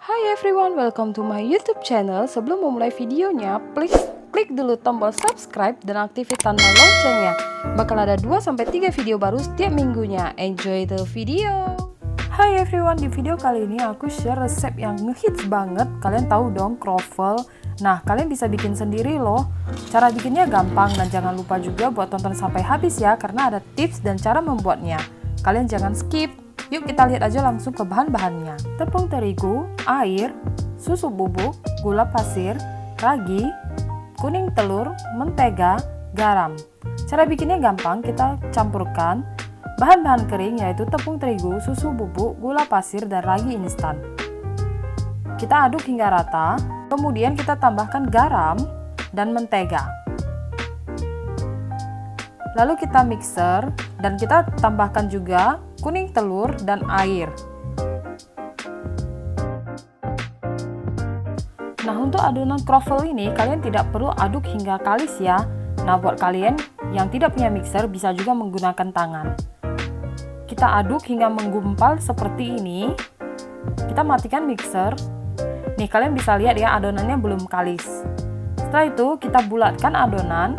Hi everyone, welcome to my YouTube channel. Sebelum memulai videonya, please klik dulu tombol subscribe dan aktifkan tanda loncengnya. Bakal ada 2-3 video baru setiap minggunya. Enjoy the video. Hi everyone, di video kali ini aku share resep yang ngehits banget. Kalian tahu dong, croffle. Nah, kalian bisa bikin sendiri loh. Cara bikinnya gampang dan jangan lupa juga buat tonton sampai habis ya, karena ada tips dan cara membuatnya. Kalian jangan skip. Yuk kita lihat aja langsung ke bahan-bahannya. Tepung terigu, air, susu bubuk, gula pasir, ragi, kuning telur, mentega, garam. Cara bikinnya gampang, kita campurkan bahan-bahan kering yaitu tepung terigu, susu bubuk, gula pasir, dan ragi instan. Kita aduk hingga rata, kemudian kita tambahkan garam dan mentega. Lalu kita mixer dan kita tambahkan juga kuning telur dan air. Nah, untuk adonan croffle ini kalian tidak perlu aduk hingga kalis ya. Nah, buat kalian yang tidak punya mixer bisa juga menggunakan tangan. Kita aduk hingga menggumpal seperti ini. Kita matikan mixer. Nih, kalian bisa lihat ya adonannya belum kalis. Setelah itu kita bulatkan adonan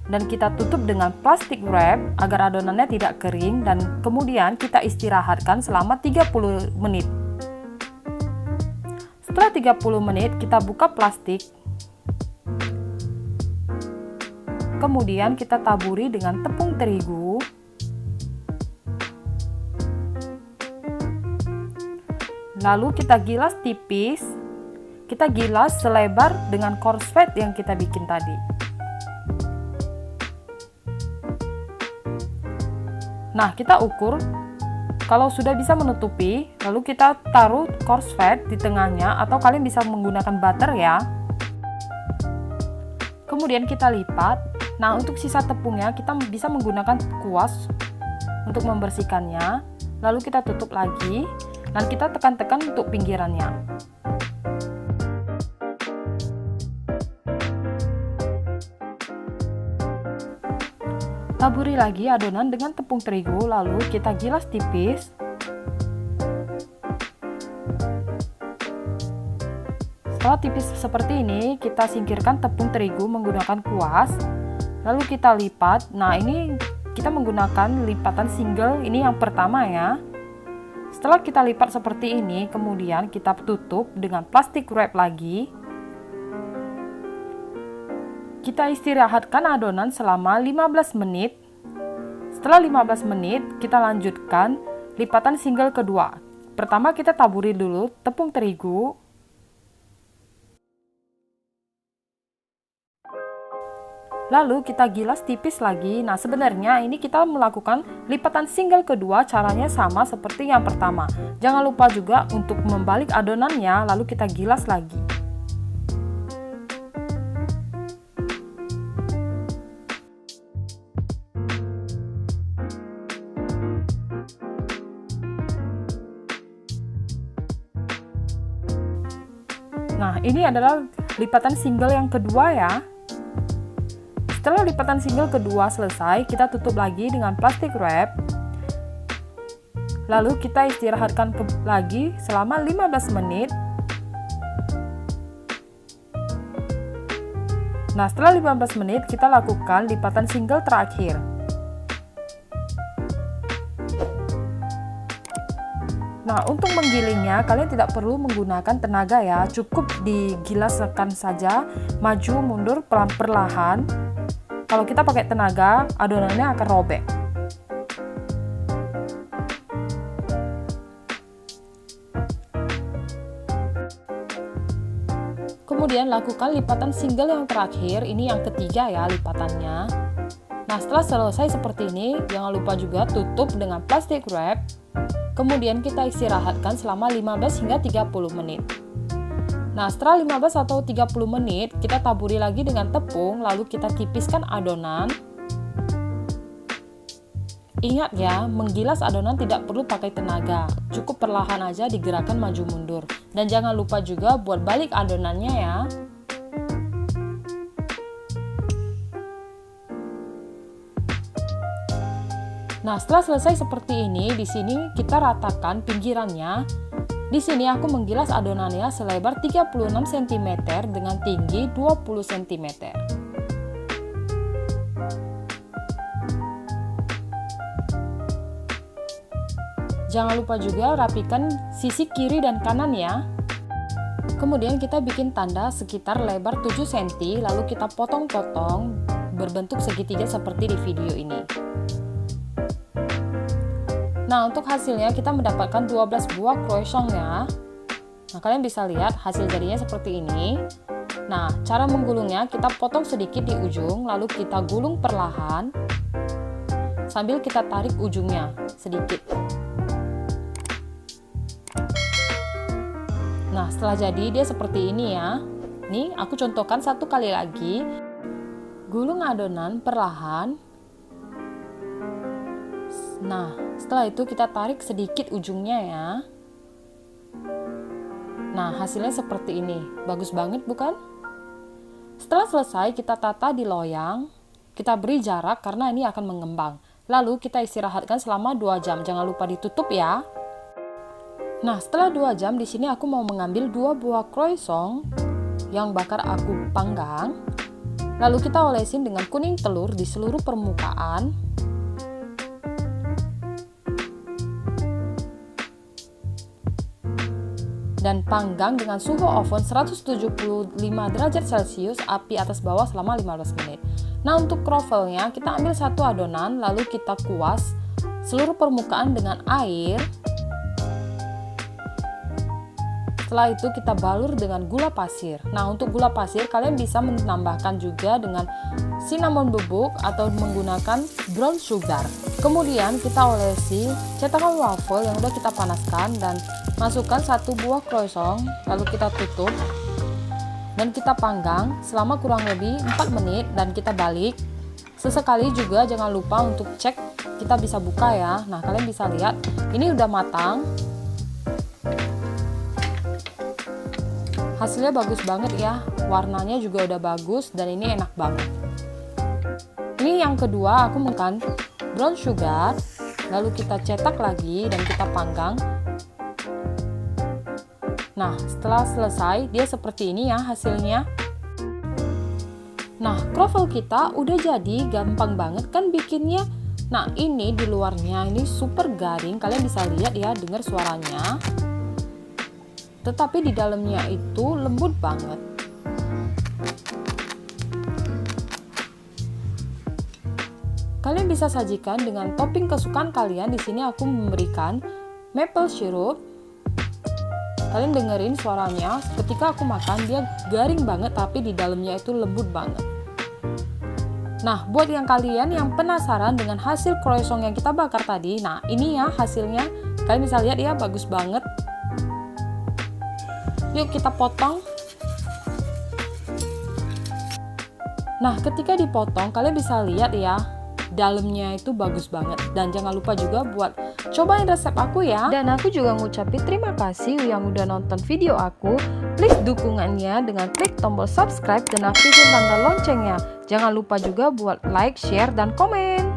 dan kita tutup dengan plastik wrap agar adonannya tidak kering, dan kemudian kita istirahatkan selama 30 menit. Setelah 30 menit kita buka plastik, kemudian kita taburi dengan tepung terigu, lalu kita gilas tipis. Kita gilas selebar dengan korslet yang kita bikin tadi. Nah, kita ukur, kalau sudah bisa menutupi, lalu kita taruh korslet di tengahnya, atau kalian bisa menggunakan butter ya. Kemudian kita lipat. Nah, untuk sisa tepungnya kita bisa menggunakan kuas untuk membersihkannya. Lalu kita tutup lagi, dan kita tekan-tekan untuk pinggirannya. Taburi lagi adonan dengan tepung terigu, lalu kita gilas tipis. Setelah tipis seperti ini, kita singkirkan tepung terigu menggunakan kuas, lalu kita lipat. Nah, ini kita menggunakan lipatan single, ini yang pertama ya. Setelah kita lipat seperti ini, kemudian kita tutup dengan plastik wrap lagi. Kita istirahatkan adonan selama 15 menit. Setelah 15 menit, kita lanjutkan lipatan single kedua. Pertama kita taburi dulu tepung terigu. Lalu kita gilas tipis lagi. Nah, sebenarnya ini kita melakukan lipatan single kedua, caranya sama seperti yang pertama. Jangan lupa juga untuk membalik adonannya, lalu kita gilas lagi. Nah, ini adalah lipatan single yang kedua ya. Setelah lipatan single kedua selesai, kita tutup lagi dengan plastik wrap. Lalu kita istirahatkan lagi selama 15 menit. Nah, setelah 15 menit kita lakukan lipatan single terakhir. Nah, untuk menggilingnya kalian tidak perlu menggunakan tenaga ya, cukup digilaskan saja, maju mundur perlahan. Kalau kita pakai tenaga, adonannya akan robek. Kemudian lakukan lipatan single yang terakhir, ini yang ketiga ya lipatannya. Nah, setelah selesai seperti ini, jangan lupa juga tutup dengan plastik wrap. Kemudian kita istirahatkan selama 15 hingga 30 menit. Nah, setelah 15 atau 30 menit, kita taburi lagi dengan tepung, lalu kita tipiskan adonan. Ingat ya, menggilas adonan tidak perlu pakai tenaga, cukup perlahan aja digerakkan maju mundur. Dan jangan lupa juga buat balik adonannya ya. Nah, setelah selesai seperti ini, di sini kita ratakan pinggirannya. Di sini aku menggilas adonannya selebar 36 cm dengan tinggi 20 cm. Jangan lupa juga rapikan sisi kiri dan kanan ya. Kemudian kita bikin tanda sekitar lebar 7 cm, lalu kita potong-potong berbentuk segitiga seperti di video ini. Nah, untuk hasilnya kita mendapatkan 12 buah croissant ya. Nah, kalian bisa lihat hasil jadinya seperti ini. Nah, cara menggulungnya kita potong sedikit di ujung, lalu kita gulung perlahan sambil kita tarik ujungnya sedikit. Nah, setelah jadi dia seperti ini ya. Nih, aku contohkan satu kali lagi. Gulung adonan perlahan. Nah, setelah itu kita tarik sedikit ujungnya ya. Nah, hasilnya seperti ini. Bagus banget bukan? Setelah selesai kita tata di loyang. Kita beri jarak karena ini akan mengembang. Lalu kita istirahatkan selama 2 jam. Jangan lupa ditutup ya. Nah, setelah 2 jam di sini aku mau mengambil 2 buah croissant yang bakar aku panggang. Lalu kita olesin dengan kuning telur di seluruh permukaan. Dan panggang dengan suhu oven 175 derajat Celcius, api atas bawah selama 15 menit. Nah, untuk krovelnya kita ambil satu adonan lalu kita kuas seluruh permukaan dengan air. Setelah itu kita balur dengan gula pasir. Nah, untuk gula pasir kalian bisa menambahkan juga dengan cinnamon bubuk atau menggunakan brown sugar. Kemudian kita olesi cetakan waffle yang udah kita panaskan dan masukkan satu buah croissant, lalu kita tutup dan kita panggang selama kurang lebih 4 menit dan kita balik. Sesekali juga jangan lupa untuk cek, kita bisa buka ya. Nah, kalian bisa lihat ini udah matang. Hasilnya bagus banget ya, warnanya juga udah bagus dan ini enak banget. Ini yang kedua aku menggunakan brown sugar, lalu kita cetak lagi dan kita panggang. Nah, setelah selesai dia seperti ini ya hasilnya. Nah, croffle kita udah jadi, gampang banget kan bikinnya. Nah, ini di luarnya ini super garing, kalian bisa lihat ya, dengar suaranya. Tetapi di dalamnya itu lembut banget. Kalian bisa sajikan dengan topping kesukaan kalian. Di sini aku memberikan maple syrup. Kalian dengerin suaranya. Ketika aku makan dia garing banget, tapi di dalamnya itu lembut banget. Nah, buat yang kalian yang penasaran dengan hasil croissant yang kita bakar tadi, nah ini ya hasilnya. Kalian bisa lihat ya, bagus banget. Yuk kita potong. Nah, ketika dipotong kalian bisa lihat ya, dalamnya itu bagus banget. Dan jangan lupa juga buat cobain resep aku ya. Dan aku juga ngucapin terima kasih yang udah nonton video aku. Please dukungannya dengan klik tombol subscribe dan aktifin tanda loncengnya. Jangan lupa juga buat like, share, dan komen.